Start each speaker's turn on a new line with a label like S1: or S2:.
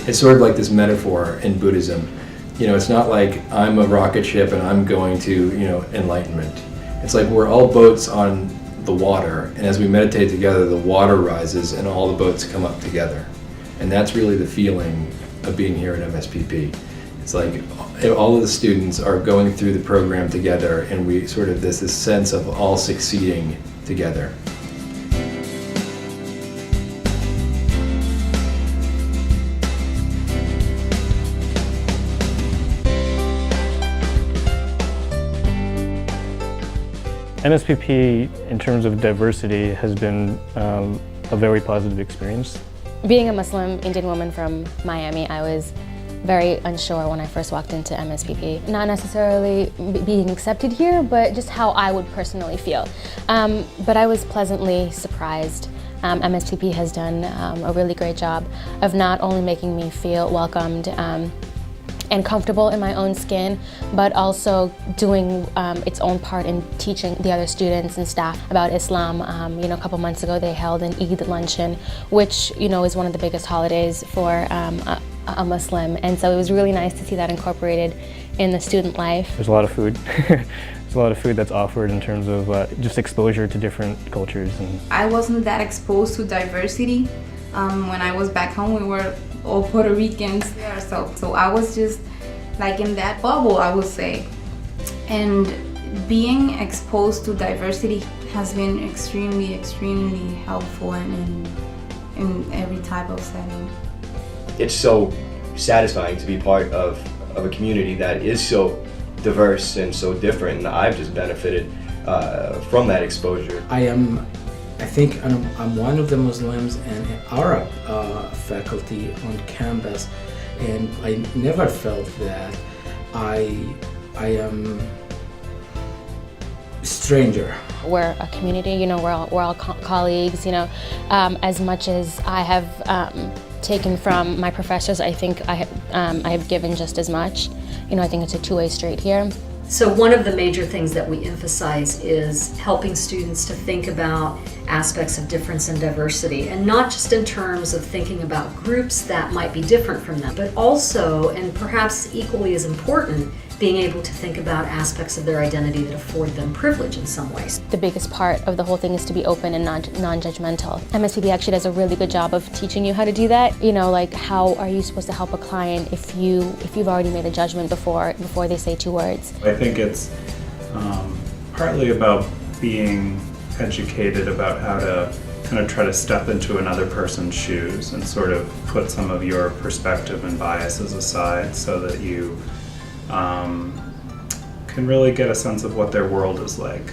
S1: It's sort of like this metaphor in Buddhism. You know, it's not like I'm a rocket ship and I'm going to, you know, enlightenment. It's like we're all boats on the water, and as we meditate together, the water rises and all the boats come up together. And that's really the feeling of being here at MSPP. It's like all of the students are going through the program together, and we sort of this sense of all succeeding together.
S2: MSPP, in terms of diversity, has been a very positive experience.
S3: Being a Muslim Indian woman from Miami, I was very unsure when I first walked into MSPP. Not necessarily being accepted here, but just how I would personally feel. But I was pleasantly surprised. MSPP has done a really great job of not only making me feel welcomed and comfortable in my own skin, but also doing its own part in teaching the other students and staff about Islam. You know, a couple months ago they held an Eid luncheon, which, you know, is one of the biggest holidays for a Muslim, and so it was really nice to see that incorporated in the student life.
S2: There's a lot of food. There's a lot of food that's offered in terms of just exposure to different cultures. And
S4: I wasn't that exposed to diversity. When I was back home, we were all Puerto Ricans there, so I was just like in that bubble, I would say. And being exposed to diversity has been extremely helpful in every type of setting.
S5: It's so satisfying to be part of a community that is so diverse and so different, and I've just benefited from that exposure.
S6: I think I'm one of the Muslims and Arab faculty on campus, and I never felt that I am a stranger.
S3: We're a community, you know, we're all colleagues, you know. As much as I have taken from my professors, I think I have given just as much. You know, I think it's a two-way street here.
S7: So one of the major things that we emphasize is helping students to think about aspects of difference and diversity, and not just in terms of thinking about groups that might be different from them, but also, and perhaps equally as important, being able to think about aspects of their identity that afford them privilege in some ways.
S3: The biggest part of the whole thing is to be open and non-judgmental. MSPP actually does a really good job of teaching you how to do that. You know, like, how are you supposed to help a client if you've already made a judgment before they say two words?
S8: I think it's partly about being educated about how to kind of try to step into another person's shoes and sort of put some of your perspective and biases aside so that you can really get a sense of what their world is like.